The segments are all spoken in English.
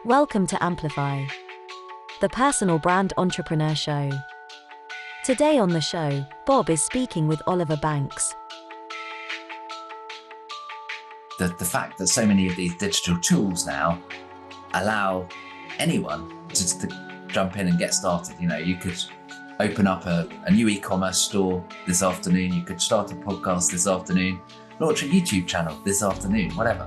Welcome to Amplify, the personal brand entrepreneur show. Today on the show, Bob is speaking with Oliver Banks. The fact that so many of these digital tools now allow anyone to jump in and get started. You know, you could open up a new e-commerce store this afternoon, you could start a podcast this afternoon, launch a YouTube channel this afternoon, whatever.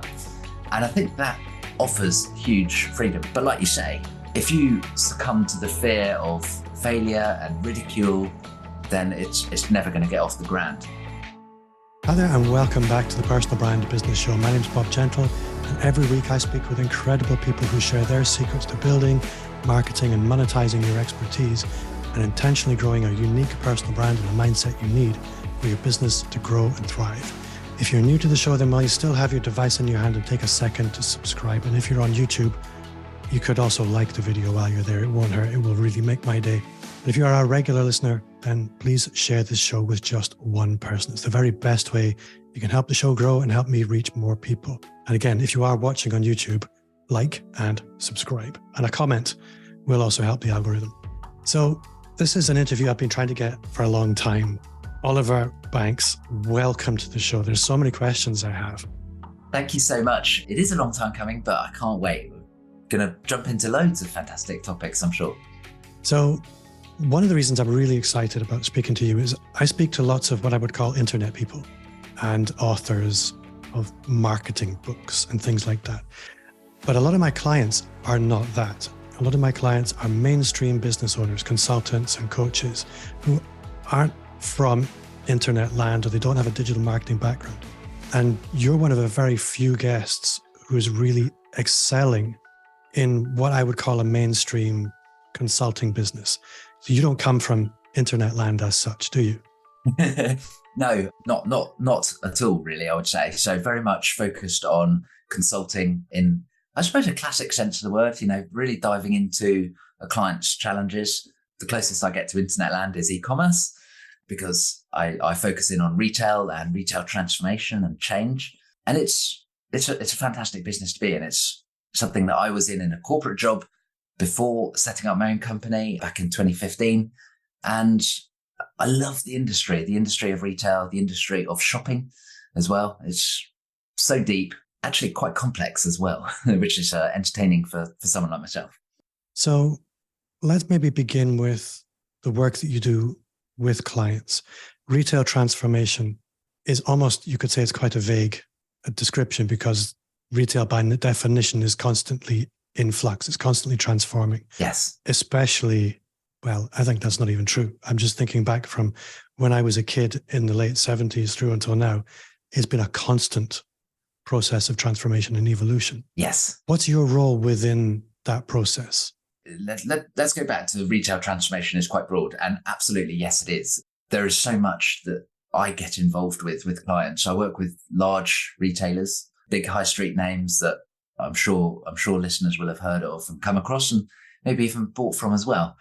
And I think that offers huge freedom. But like you say, if you succumb to the fear of failure and ridicule, then it's never going to get off the ground. Hi there and welcome back to the Personal Brand Business Show. My name is Bob Gentle, and every week I speak with incredible people who share their secrets to building, marketing and monetizing your expertise and intentionally growing a unique personal brand and a mindset you need for your business to grow and thrive. If you're new to the show, then while you still have your device in your hand, and take a second to subscribe. And if you're on YouTube, you could also like the video while you're there. It won't hurt. It will really make my day. And if you are a regular listener, then please share this show with just one person. It's the very best way you can help the show grow and help me reach more people. And again, if you are watching on YouTube, like and subscribe. And a comment will also help the algorithm. So this is an interview I've been trying to get for a long time. Oliver Banks, welcome to the show. There's so many questions I have. Thank you so much. It is a long time coming, but I can't wait. We're going to jump into loads of fantastic topics, I'm sure. So one of the reasons I'm really excited about speaking to you is I speak to lots of what I would call internet people and authors of marketing books and things like that. But a lot of my clients are not that. A lot of my clients are mainstream business owners, consultants and coaches who aren't from internet land, or they don't have a digital marketing background. And you're one of a very few guests who is really excelling in what I would call a mainstream consulting business. So you don't come from internet land as such, do you? No, not at all, really, I would say. So very much focused on consulting in, I suppose, a classic sense of the word, you know, really diving into a client's challenges. The closest I get to internet land is e-commerce, because I focus in on retail and retail transformation and change. And it's a fantastic business to be in. It's something that I was in a corporate job before setting up my own company back in 2015. And I love the industry of retail, the industry of shopping as well. It's so deep, actually quite complex as well, which is entertaining for someone like myself. So let's maybe begin with the work that you do with clients. Retail transformation is almost, you could say it's quite a vague description, because retail by definition is constantly in flux. It's constantly transforming. Yes. Especially, well, I think that's not even true. I'm just thinking back from when I was a kid in the late 70s through until now. It's been a constant process of transformation and evolution. Yes. What's your role within that process? Let's go back to retail transformation. Is quite broad, and absolutely, yes, it is. There is so much that I get involved with clients. I work with large retailers, big high street names that I'm sure listeners will have heard of and come across and maybe even bought from as well.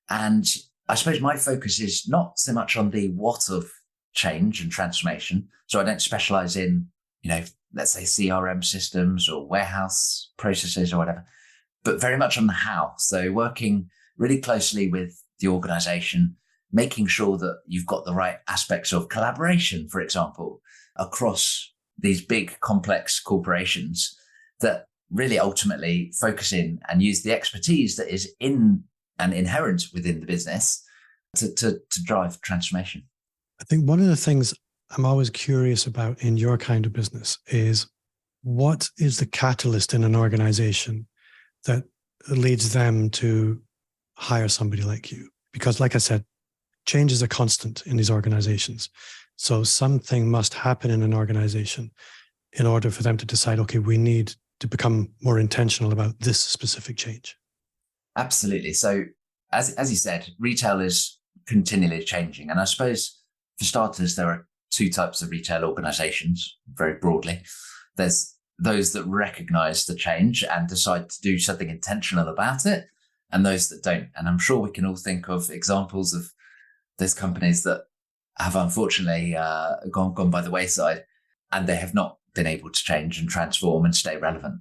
And I suppose my focus is not so much on the what of change and transformation. So I don't specialize in, you know, let's say CRM systems or warehouse processes or whatever, but very much on the how. So working really closely with the organization, making sure that you've got the right aspects of collaboration, for example, across these big complex corporations that really ultimately focus in and use the expertise that is in and inherent within the business to drive transformation. I think one of the things I'm always curious about in your kind of business is, what is the catalyst in an organization that leads them to hire somebody like you? Because like I said, change is a constant in these organizations. So something must happen in an organization in order for them to decide, okay, we need to become more intentional about this specific change. Absolutely. So as you said, retail is continually changing. And I suppose for starters, there are two types of retail organizations, very broadly. There's those that recognize the change and decide to do something intentional about it, and those that don't. And I'm sure we can all think of examples of those companies that have unfortunately gone by the wayside, and they have not been able to change and transform and stay relevant.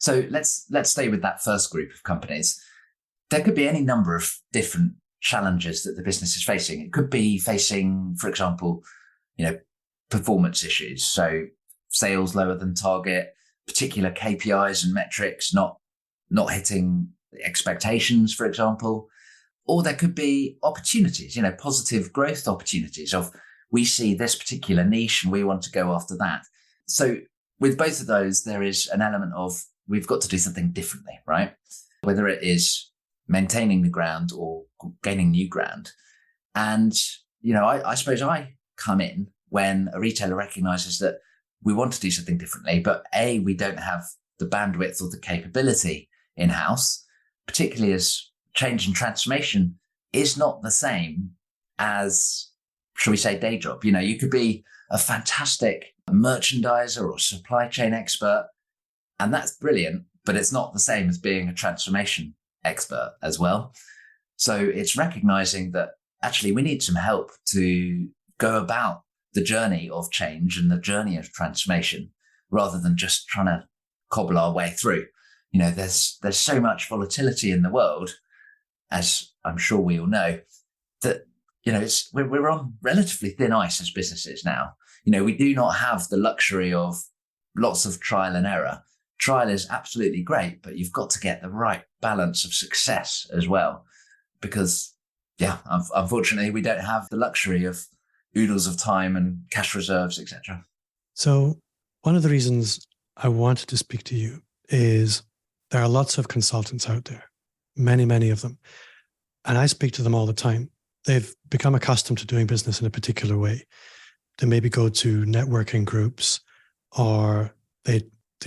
So let's stay with that first group of companies. There could be any number of different challenges that the business is facing. It could be facing, for example, performance issues. So sales lower than target, particular KPIs and metrics not hitting expectations, for example. Or there could be opportunities, positive growth opportunities of, we see this particular niche and we want to go after that. So with both of those, there is an element of, we've got to do something differently, right? Whether it is maintaining the ground or gaining new ground. And, I suppose I come in when a retailer recognizes that we want to do something differently, but we don't have the bandwidth or the capability in-house, particularly as change and transformation is not the same as, shall we say, day job. You could be a fantastic merchandiser or supply chain expert, and that's brilliant, but it's not the same as being a transformation expert as well. So it's recognizing that actually we need some help to go about the journey of change and the journey of transformation, rather than just trying to cobble our way through. There's so much volatility in the world, as I'm sure we all know, that, we're on relatively thin ice as businesses now. We do not have the luxury of lots of trial and error. Trial is absolutely great, but you've got to get the right balance of success as well. Because, unfortunately, we don't have the luxury of oodles of time and cash reserves, etc. So one of the reasons I wanted to speak to you is there are lots of consultants out there, many, many of them. And I speak to them all the time. They've become accustomed to doing business in a particular way. They maybe go to networking groups, or they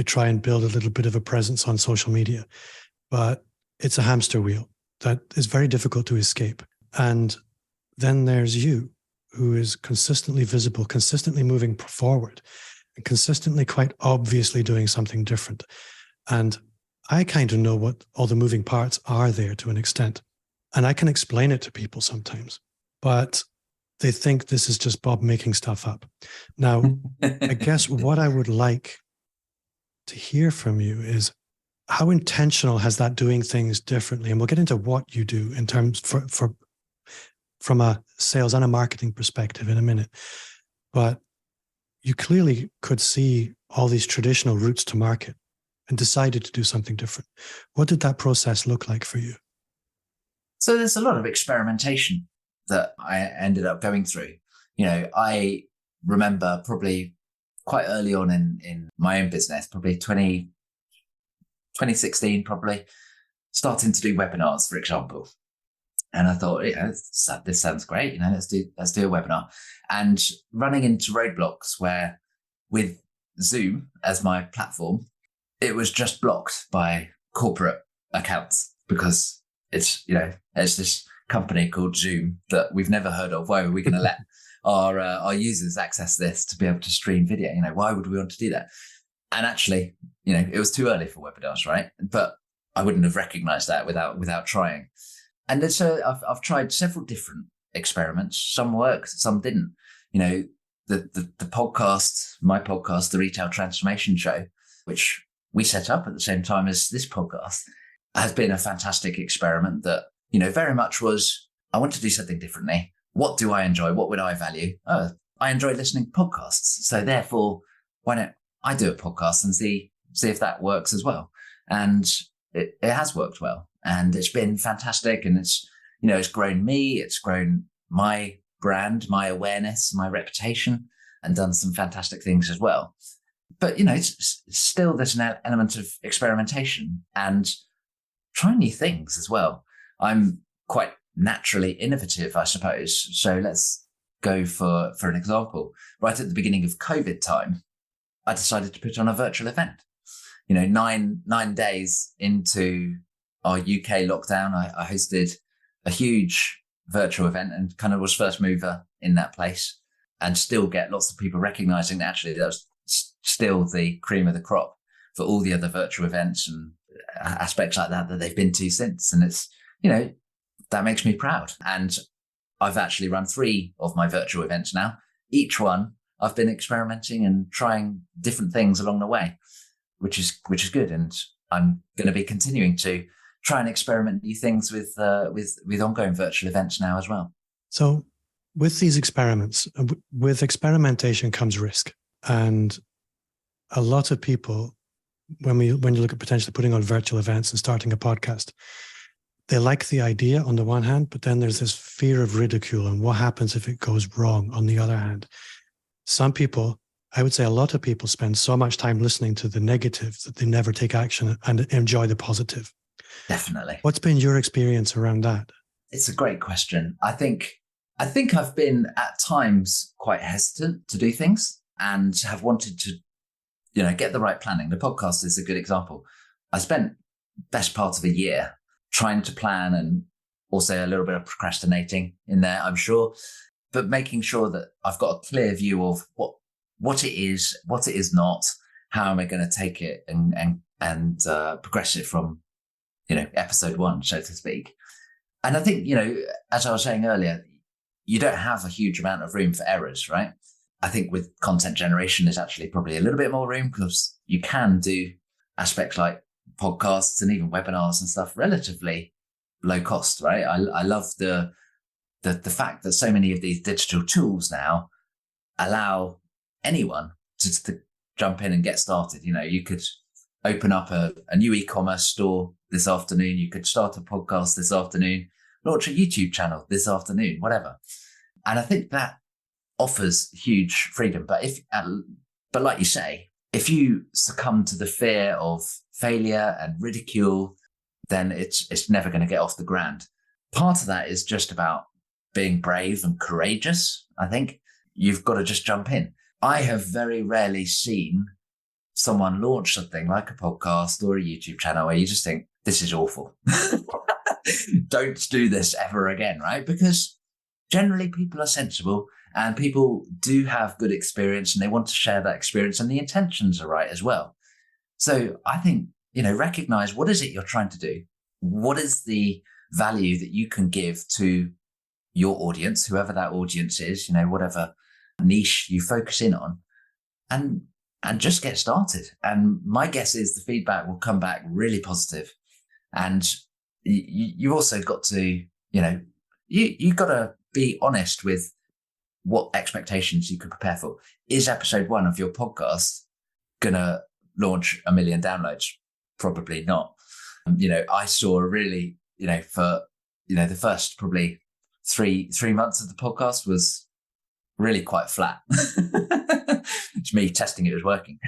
try and build a little bit of a presence on social media. But it's a hamster wheel that is very difficult to escape. And then there's you, who is consistently visible, consistently moving forward, and consistently quite obviously doing something different. And I kind of know what all the moving parts are there to an extent. And I can explain it to people sometimes, but they think this is just Bob making stuff up. Now, I guess what I would like to hear from you is, how intentional has that doing things differently? And we'll get into what you do in terms from a sales and a marketing perspective in a minute. But you clearly could see all these traditional routes to market and decided to do something different. What did that process look like for you? So there's a lot of experimentation that I ended up going through. I remember probably quite early on in my own business, probably 2016, probably starting to do webinars, for example. And I thought, this sounds great. Let's do a webinar. And running into roadblocks where, with Zoom as my platform, it was just blocked by corporate accounts, because it's this company called Zoom that we've never heard of. Why are we going to let our users access this to be able to stream video? Why would we want to do that? And actually, it was too early for webinars, right? But I wouldn't have recognized that without trying. And so I've tried several different experiments. Some worked, some didn't. The podcast, my podcast, the Retail Transformation Show, which we set up at the same time as this podcast, has been a fantastic experiment that, very much was, I want to do something differently. What do I enjoy? What would I value? Oh, I enjoy listening to podcasts. So therefore, why don't I do a podcast and see if that works as well? And it has worked well. And it's been fantastic. And it's grown me, it's grown my brand, my awareness, my reputation, and done some fantastic things as well. But, it's still there's an element of experimentation and trying new things as well. I'm quite naturally innovative, I suppose. So let's go for an example. Right at the beginning of COVID time, I decided to put on a virtual event. 9 days into our UK lockdown, I hosted a huge virtual event and kind of was first mover in that place, and still get lots of people recognizing that actually that was still the cream of the crop for all the other virtual events and aspects like that they've been to since. And it's, that makes me proud. And I've actually run 3 of my virtual events now. Each one I've been experimenting and trying different things along the way, which is good. And I'm going to be continuing to try and experiment new things with ongoing virtual events now as well. So with these experiments, with experimentation comes risk. And a lot of people, when you look at potentially putting on virtual events and starting a podcast, they like the idea on the one hand, but then there's this fear of ridicule and what happens if it goes wrong on the other hand. Some people, I would say a lot of people, spend so much time listening to the negative that they never take action and enjoy the positive. Definitely. What's been your experience around that? It's a great question. I think I've been at times quite hesitant to do things and have wanted to, get the right planning. The podcast is a good example. I spent best part of a year trying to plan, and also a little bit of procrastinating in there, I'm sure, but making sure that I've got a clear view of what it is not, how am I going to take it and progress it from, episode 1, so to speak. And I think, as I was saying earlier, you don't have a huge amount of room for errors, right? I think with content generation, there's actually probably a little bit more room because you can do aspects like podcasts and even webinars and stuff relatively low cost, right? I love the fact that so many of these digital tools now allow anyone to jump in and get started. You could open up a new e-commerce store this afternoon. You could start a podcast this afternoon, launch a YouTube channel this afternoon, whatever. And I think that offers huge freedom. But like you say, if you succumb to the fear of failure and ridicule, then it's never going to get off the ground. Part of that is just about being brave and courageous. I think you've got to just jump in. I have very rarely seen someone launch something like a podcast or a YouTube channel where you just think, this is awful. Don't do this ever again, right? Because generally people are sensible and people do have good experience and they want to share that experience and the intentions are right as well. So I think, recognize what is it you're trying to do? What is the value that you can give to your audience, whoever that audience is, whatever niche you focus in on, and just get started. And my guess is the feedback will come back really positive. And you also got to, you got to be honest with what expectations you can prepare for. Is episode 1 of your podcast going to launch 1 million downloads? Probably not. I saw a really, for, the first probably three months of the podcast was really quite flat. It's me testing it was working.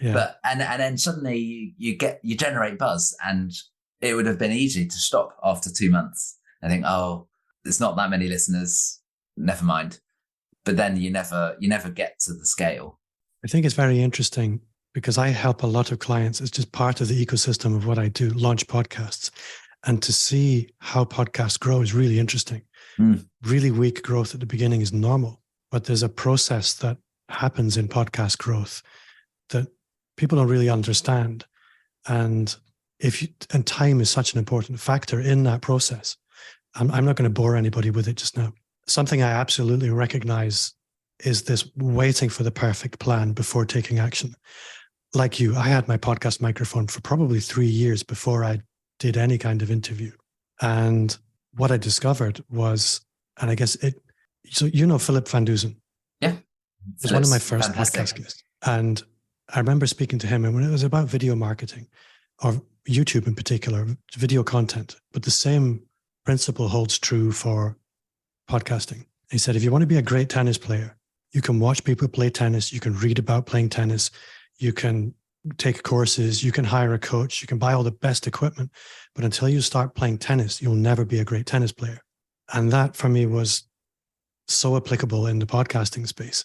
Yeah. But and then suddenly you generate buzz, and it would have been easy to stop after 2 months. I think, there's not that many listeners, never mind. But then you never get to the scale. I think it's very interesting because I help a lot of clients. It's just part of the ecosystem of what I do, launch podcasts. And to see how podcasts grow is really interesting. Really weak growth at the beginning is normal, but there's a process that happens in podcast growth that people don't really understand. And time is such an important factor in that process. I'm not going to bore anybody with it just now. Something I absolutely recognize is this waiting for the perfect plan before taking action. Like you, I had my podcast microphone for probably 3 years before I did any kind of interview. And what I discovered was, and I guess Philip Van Dusen. Yeah. He's one of my first podcast guests. And I remember speaking to him, and when it was about video marketing, or YouTube in particular, video content, but the same principle holds true for podcasting. He said, if you want to be a great tennis player, you can watch people play tennis, you can read about playing tennis, you can take courses, you can hire a coach, you can buy all the best equipment, but until you start playing tennis, you'll never be a great tennis player. And that for me was so applicable in the podcasting space.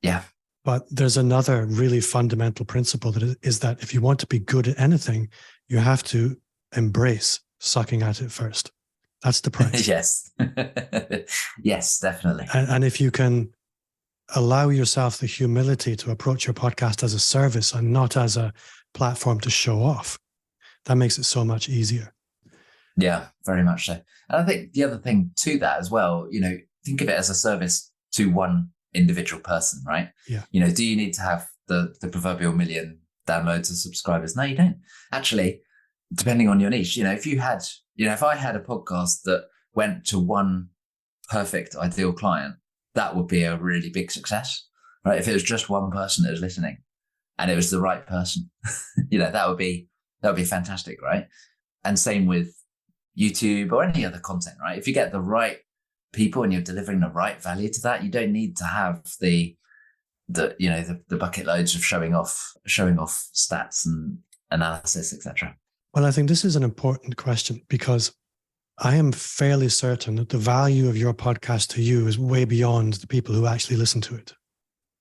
Yeah. But there's another really fundamental principle that is that if you want to be good at anything, you have to embrace sucking at it first. That's the price. Yes. Yes, definitely. And if you can allow yourself the humility to approach your podcast as a service and not as a platform to show off, that makes it so much easier. Yeah, very much so. And I think the other thing to that as well, think of it as a service to one individual person, right? Yeah. Do you need to have the proverbial 1 million downloads or subscribers. No, you don't. Actually, depending on your niche, if I had a podcast that went to one perfect ideal client, that would be a really big success, right? If it was just one person that was listening and it was the right person, that would be fantastic, right? And same with YouTube or any other content, right? If you get the right people and you're delivering the right value to that, you don't need to have the bucket loads of showing off stats and analysis, etc. Well, I think this is an important question because I am fairly certain that the value of your podcast to you is way beyond the people who actually listen to it.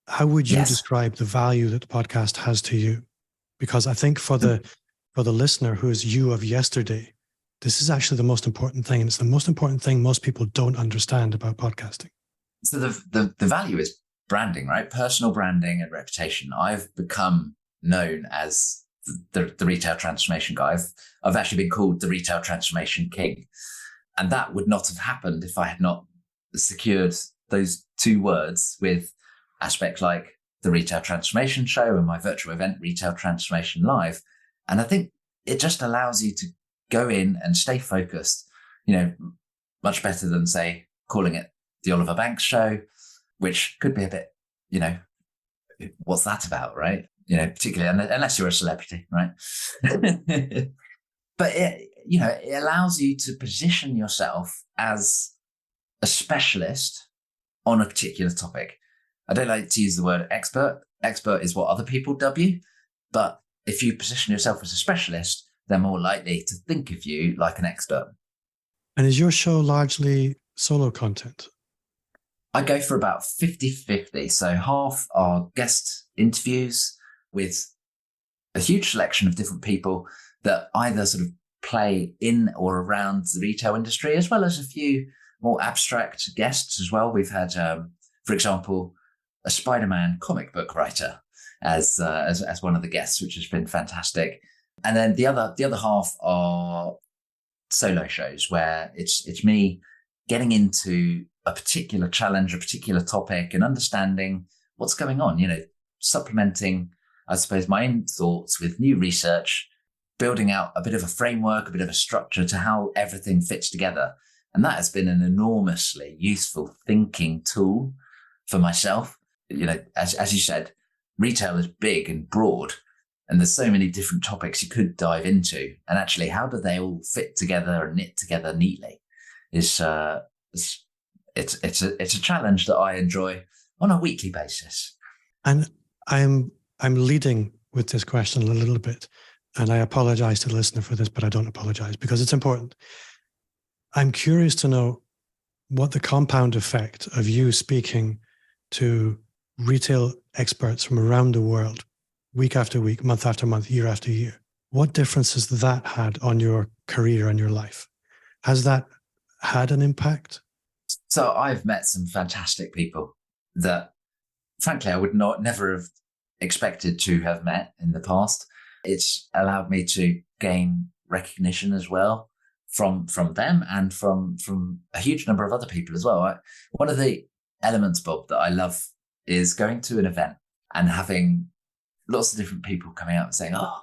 How would you describe the value that the podcast has to you? Because I think for the listener who is you of yesterday, this is actually the most important thing. And it's the most important thing most people don't understand about podcasting. So the value is branding, right? Personal branding and reputation. I've become known as the retail transformation guy. I've actually been called the retail transformation king. And that would not have happened if I had not secured those two words with aspects like the Retail Transformation Show and my virtual event, Retail Transformation Live. And I think it just allows you to go in and stay focused, much better than, say, calling it the Oliver Banks Show, which could be a bit, what's that about, right? Particularly unless you're a celebrity, right? But it allows you to position yourself as a specialist on a particular topic. I don't like to use the word expert. Expert is what other people dub you. But if you position yourself as a specialist, they're more likely to think of you like an expert. And is your show largely solo content? I go for about 50-50. So half are guest interviews with a huge selection of different people that either sort of play in or around the retail industry, as well as a few more abstract guests as well. We've had, for example, a Spider-Man comic book writer as one of the guests, which has been fantastic. And then the other half are solo shows where it's me getting into a particular challenge, a particular topic, and understanding what's going on, supplementing, I suppose, my own thoughts with new research, building out a bit of a framework, a bit of a structure to how everything fits together. And that has been an enormously useful thinking tool for myself. As you said, retail is big and broad, and there's so many different topics you could dive into. And actually, how do they all fit together and knit together neatly? It's a challenge that I enjoy on a weekly basis. And I'm leading with this question a little bit, and I apologize to the listener for this, but I don't apologize because it's important. I'm curious to know what the compound effect of you speaking to retail experts from around the world, week after week, month after month, year after year, what difference has that had on your career and your life? Has that had an impact? So I've met some fantastic people that, frankly, I would never have expected to have met in the past. It's allowed me to gain recognition as well from them and from a huge number of other people as well. One of the elements, Bob, that I love is going to an event and having lots of different people coming out and saying, "Oh,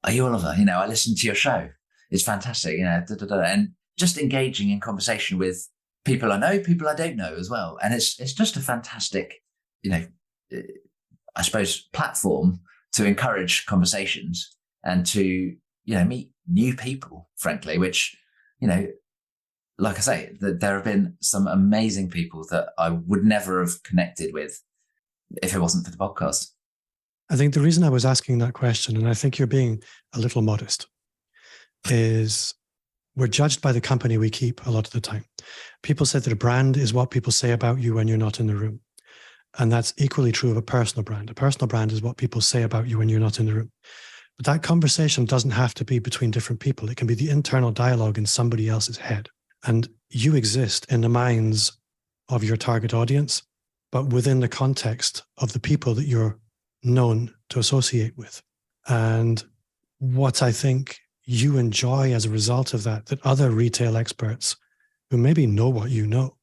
are you Oliver? I listened to your show. It's fantastic." And just engaging in conversation with people I know, people I don't know as well. And it's just a fantastic, I suppose, platform to encourage conversations and to, meet new people, frankly, which, like I say, there have been some amazing people that I would never have connected with if it wasn't for the podcast. I think the reason I was asking that question, and I think you're being a little modest, is we're judged by the company we keep a lot of the time. People say that a brand is what people say about you when you're not in the room. And that's equally true of a personal brand. A personal brand is what people say about you when you're not in the room. But that conversation doesn't have to be between different people. It can be the internal dialogue in somebody else's head. And you exist in the minds of your target audience, but within the context of the people that you're known to associate with. And what I think you enjoy as a result of that other retail experts who maybe know what you know,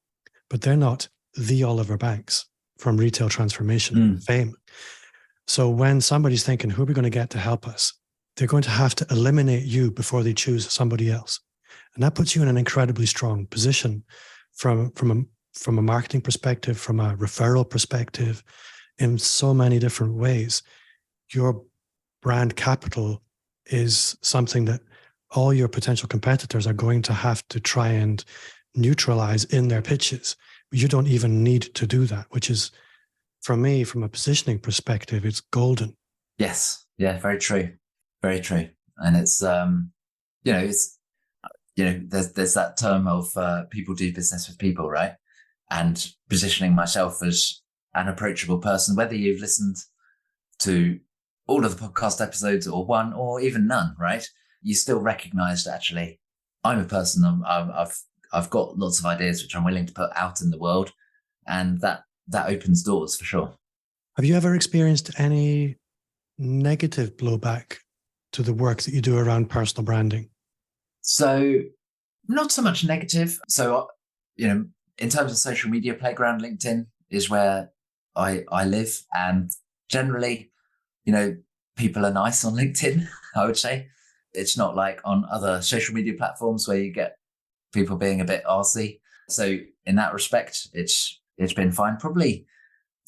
but they're not the Oliver Banks from retail transformation fame. So when somebody's thinking, who are we going to get to help us? They're going to have to eliminate you before they choose somebody else. And that puts you in an incredibly strong position from a marketing perspective, from a referral perspective, in so many different ways. Your brand capital is something that all your potential competitors are going to have to try and neutralize in their pitches. You don't even need to do that, which is, for me, from a positioning perspective, it's golden. Yes. Yeah, very true. Very true. And it's, there's that term of people do business with people, right? And positioning myself as an approachable person, whether you've listened to all of the podcast episodes or one or even none, right? You still recognize that actually I'm a person. I've got lots of ideas which I'm willing to put out in the world, and that opens doors for sure. Have you ever experienced any negative blowback to the work that you do around personal branding? So not so much negative. So, in terms of social media playground, LinkedIn is where I live. And generally, people are nice on LinkedIn, I would say. It's not like on other social media platforms where you get people being a bit arsey. So in that respect, it's been fine. Probably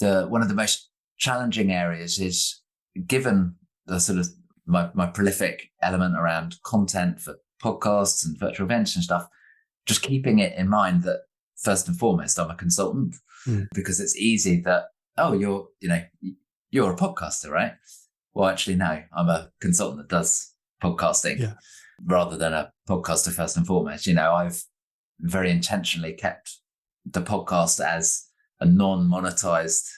one of the most challenging areas is, given the sort of my prolific element around content for podcasts and virtual events and stuff, just keeping it in mind that first and foremost, I'm a consultant, because it's easy that, you're a podcaster, right? Well, actually, no, I'm a consultant that does podcasting rather than a podcaster first and foremost. I've very intentionally kept the podcast as a non-monetized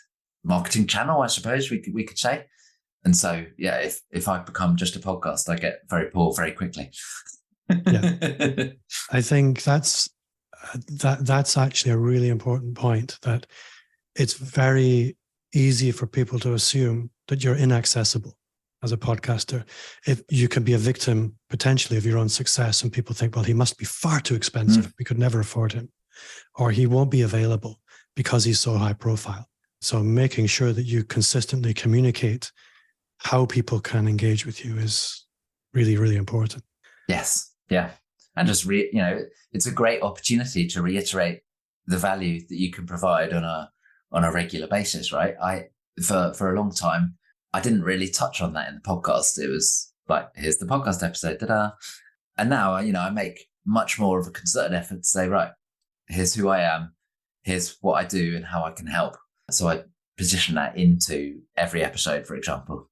marketing channel, I suppose we could say. And so, if I become just a podcast, I get very poor very quickly. Yeah. I think that's actually a really important point, that it's very easy for people to assume that you're inaccessible as a podcaster. If you can be a victim potentially of your own success, and people think, well, he must be far too expensive. We could never afford him, or he won't be available because he's so high profile. So making sure that you consistently communicate how people can engage with you is really, really important. Yes. Yeah. And just, it's a great opportunity to reiterate the value that you can provide on a regular basis, right? For a long time, I didn't really touch on that in the podcast. It was like, here's the podcast episode, ta-da. And now, I make much more of a concerted effort to say, right, here's who I am, here's what I do and how I can help. So I position that into every episode, for example.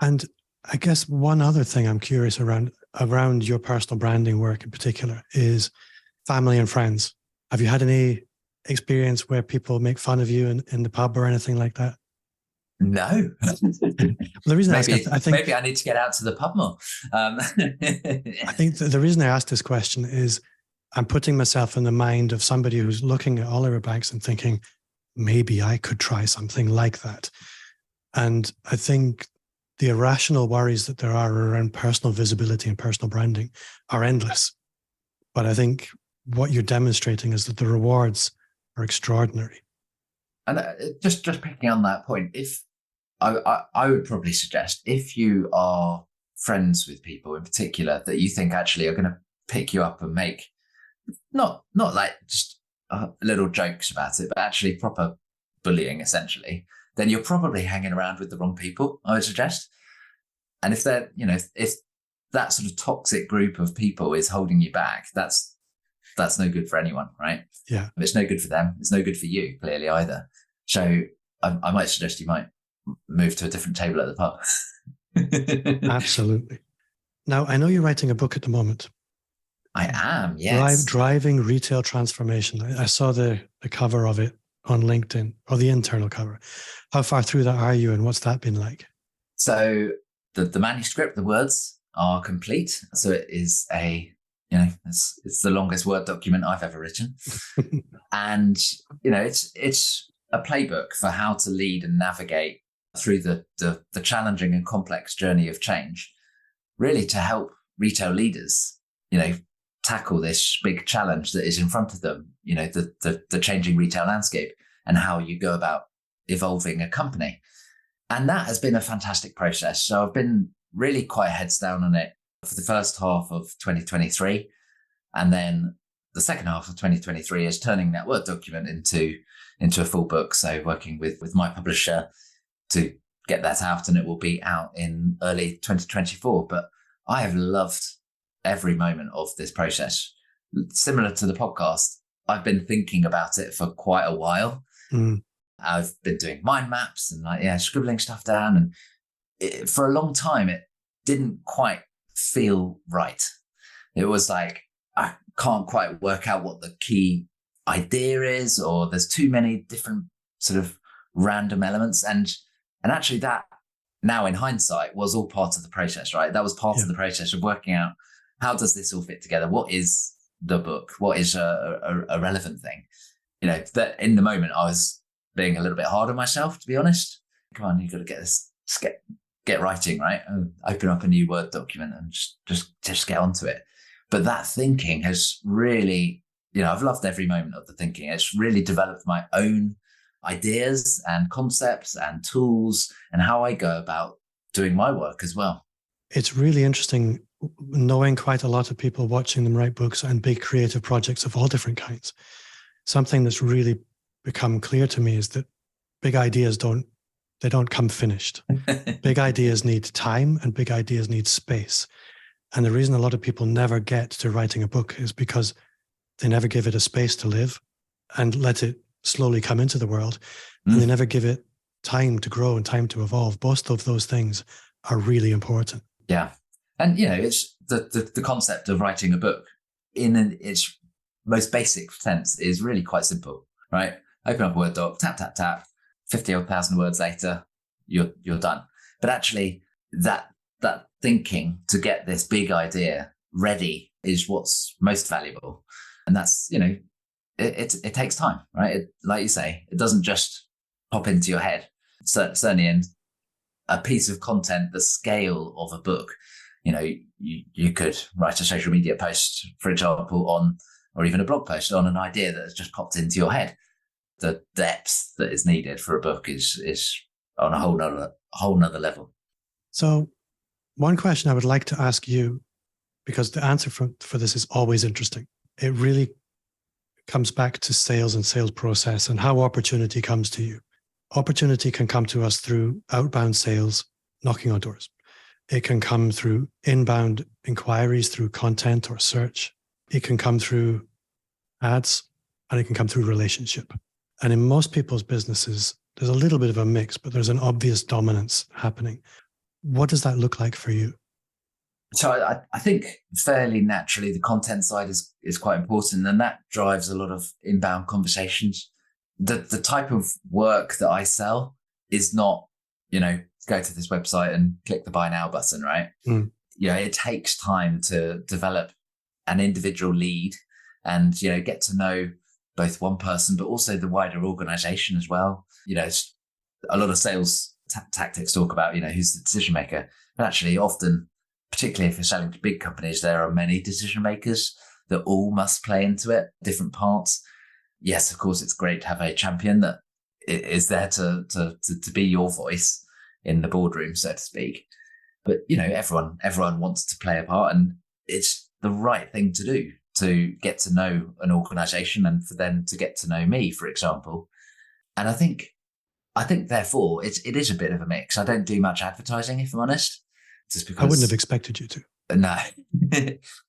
And I guess one other thing I'm curious around your personal branding work in particular is family and friends. Have you had any experience where people make fun of you in the pub or anything like that? No. The reason I think maybe I need to get out to the pub more. I think the reason I asked this question is I'm putting myself in the mind of somebody who's looking at Oliver Banks and thinking, maybe I could try something like that. And I think the irrational worries that there are around personal visibility and personal branding are endless. But I think what you're demonstrating is that the rewards are extraordinary. And just picking on that point, if I would probably suggest, if you are friends with people in particular that you think actually are going to pick you up and make not like just little jokes about it, but actually proper bullying essentially, then you're probably hanging around with the wrong people, I would suggest. And if they're, if that sort of toxic group of people is holding you back, that's no good for anyone, right? Yeah. It's no good for them. It's no good for you, clearly, either. So I might suggest you might move to a different table at the pub. Absolutely. Now, I know you're writing a book at the moment. I am, yes. Driving Retail Transformation. I saw the cover of it on LinkedIn, or the internal cover. How far through that are you, and what's that been like? So the manuscript, the words are complete. So it is it's the longest Word document I've ever written. And, it's a playbook for how to lead and navigate through the challenging and complex journey of change, really to help retail leaders, tackle this big challenge that is in front of them, the changing retail landscape and how you go about evolving a company. And that has been a fantastic process. So I've been really quite heads down on it for the first half of 2023. And then the second half of 2023 is turning that Word document into a full book. So working with my publisher to get that out, and it will be out in early 2024. But I have loved every moment of this process. Similar to the podcast, I've been thinking about it for quite a while. I've been doing mind maps and scribbling stuff down. And for a long time, it didn't quite feel right. It was like, I can't quite work out what the key idea is, or there's too many different sort of random elements. And actually that, now in hindsight, was all part of the process, right? That was part of the process of working out, how does this all fit together? What is the book? What is a relevant thing? That in the moment I was being a little bit hard on myself, to be honest. Come on, you've got to get this, get writing, right? And open up a new Word document and just get onto it. But that thinking has really, I've loved every moment of the thinking. It's really developed my own ideas and concepts and tools and how I go about doing my work as well. It's really interesting knowing quite a lot of people, watching them write books and big creative projects of all different kinds. Something that's really become clear to me is that big ideas don't come finished. Big ideas need time and big ideas need space. And the reason a lot of people never get to writing a book is because they never give it a space to live and let it slowly come into the world. And they never give it time to grow and time to evolve. Both of those things are really important. Yeah. And, it's the concept of writing a book in its most basic sense is really quite simple, right? Open up a Word doc, tap, tap, tap, 50,000 words later, you're done. But actually that thinking to get this big idea ready is what's most valuable. And that's, it takes time, right? Like you say, it doesn't just pop into your head. Certainly in a piece of content, the scale of a book, you could write a social media post, for example, or even a blog post on an idea that has just popped into your head. The depth that is needed for a book is on a whole nother level. So one question I would like to ask you, because the answer for this is always interesting. It really comes back to sales and sales process and how opportunity comes to you. Opportunity can come to us through outbound sales, knocking on doors. It can come through inbound inquiries through content or search. It can come through ads, and it can come through relationship. And in most people's businesses, there's a little bit of a mix, but there's an obvious dominance happening. What does that look like for you? So I think fairly naturally, the content side is quite important, and that drives a lot of inbound conversations. The type of work that I sell is not, go to this website and click the buy now button, right? It takes time to develop an individual lead and, get to know both one person, but also the wider organization as well. A lot of sales tactics talk about, who's the decision maker. But actually often, particularly if you're selling to big companies, there are many decision makers that all must play into it, different parts. Yes, of course, it's great to have a champion that is there to be your voice in the boardroom, so to speak. But, everyone wants to play a part, and it's the right thing to do to get to know an organization and for them to get to know me, for example. And I think therefore it is a bit of a mix. I don't do much advertising, if I'm honest, just because I wouldn't have expected you to. No,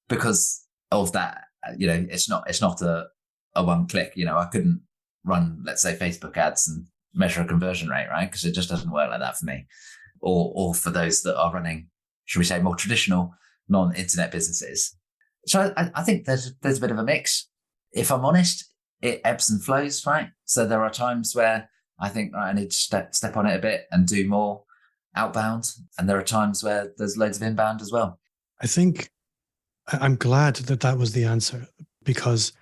because of that, it's not a one click. I couldn't run, let's say, Facebook ads and measure a conversion rate, right? Because it just doesn't work like that for me, or for those that are running, should we say, more traditional non-internet businesses. So I think there's a bit of a mix. If I'm honest, it ebbs and flows, right? So there are times where I think, right, I need to step on it a bit and do more outbound, and there are times where there's loads of inbound as well. I think I'm glad that was the answer, because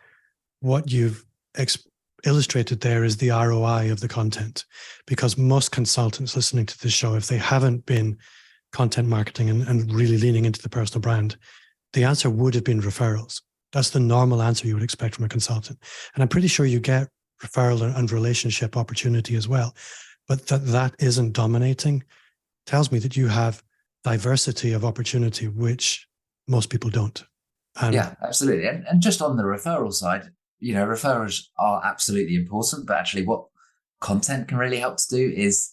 what you've illustrated there is the ROI of the content. Because most consultants listening to this show, if they haven't been content marketing and really leaning into the personal brand, the answer would have been referrals. That's the normal answer you would expect from a consultant. And I'm pretty sure you get referral and relationship opportunity as well. but that isn't dominating tells me that you have diversity of opportunity, which most people don't. And yeah, absolutely. And just on the referral side, referrals are absolutely important, but actually what content can really help to do is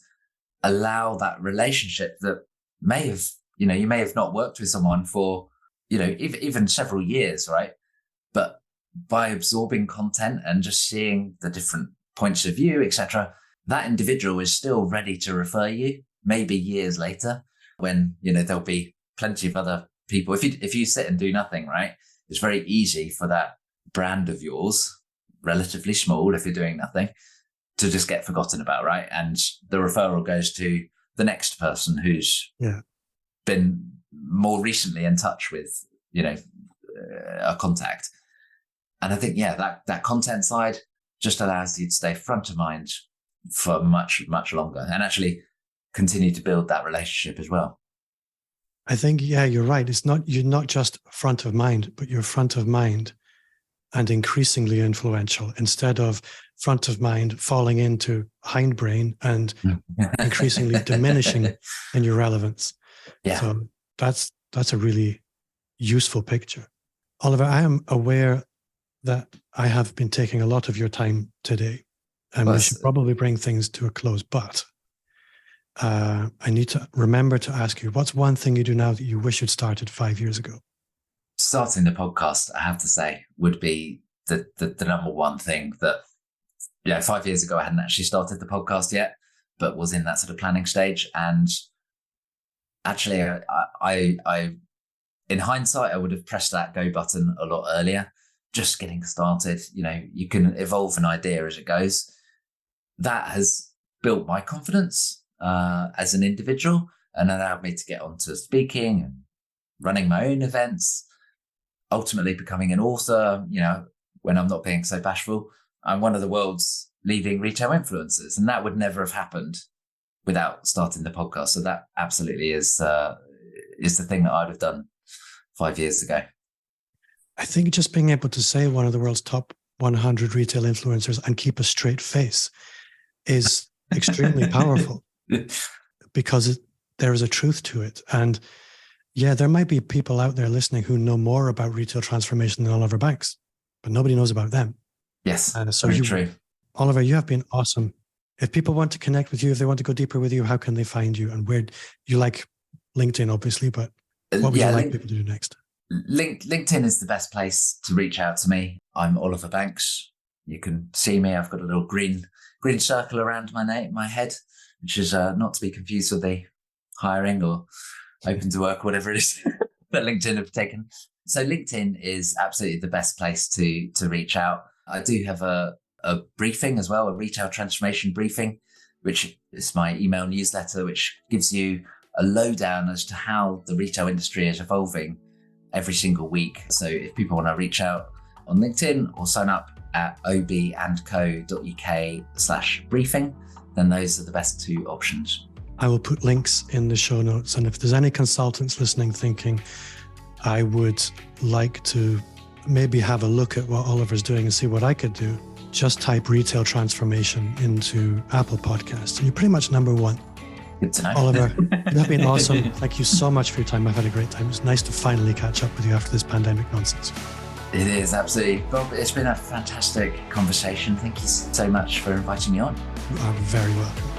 allow that relationship that may have, you may have not worked with someone for, even several years, right? But by absorbing content and just seeing the different points of view, etc., that individual is still ready to refer you, maybe years later, when, there'll be plenty of other people. If you sit and do nothing, right, it's very easy for that brand of yours, relatively small if you're doing nothing, to just get forgotten about, right? And the referral goes to the next person who's been more recently in touch with, a contact. And I think, that content side just allows you to stay front of mind for much, much longer and actually continue to build that relationship as well. I think, you're right. You're not just front of mind, but you're front of mind and increasingly influential instead of front of mind falling into hindbrain and increasingly diminishing in your relevance. Yeah. So that's a really useful picture. Oliver, I am aware that I have been taking a lot of your time today, and we should probably bring things to a close, but I need to remember to ask you, what's one thing you do now that you wish you'd started 5 years ago? Starting the podcast, I have to say, would be the number one thing that, 5 years ago, I hadn't actually started the podcast yet, but was in that sort of planning stage. And actually, I in hindsight, I would have pressed that go button a lot earlier, just getting started. You can evolve an idea as it goes. That has built my confidence as an individual and allowed me to get onto speaking and running my own events, ultimately becoming an author, when I'm not being so bashful. I'm one of the world's leading retail influencers, and that would never have happened without starting the podcast. So that absolutely is the thing that I'd have done 5 years ago. I think just being able to say one of the world's top 100 retail influencers and keep a straight face is extremely powerful because there is a truth to it. And there might be people out there listening who know more about retail transformation than Oliver Banks, but nobody knows about them. Yes, so very true. Oliver, you have been awesome. If people want to connect with you, if they want to go deeper with you, how can they find you? And where you like LinkedIn, obviously, but what would you like people to do next? LinkedIn is the best place to reach out to me. I'm Oliver Banks. You can see me. I've got a little green circle around my head, which is not to be confused with the hiring or open to work, whatever it is that LinkedIn have taken. So LinkedIn is absolutely the best place to reach out. I do have a briefing as well, a retail transformation briefing, which is my email newsletter, which gives you a lowdown as to how the retail industry is evolving every single week. So if people want to reach out on LinkedIn or sign up at obandco.uk/briefing, then those are the best two options. I will put links in the show notes. And if there's any consultants listening thinking, I would like to maybe have a look at what Oliver's doing and see what I could do, just type retail transformation into Apple Podcasts. And you're pretty much number one. Good to know. Oliver, you've been awesome. Thank you so much for your time. I've had a great time. It's nice to finally catch up with you after this pandemic nonsense. It is, absolutely. Bob, it's been a fantastic conversation. Thank you so much for inviting me on. You are very welcome.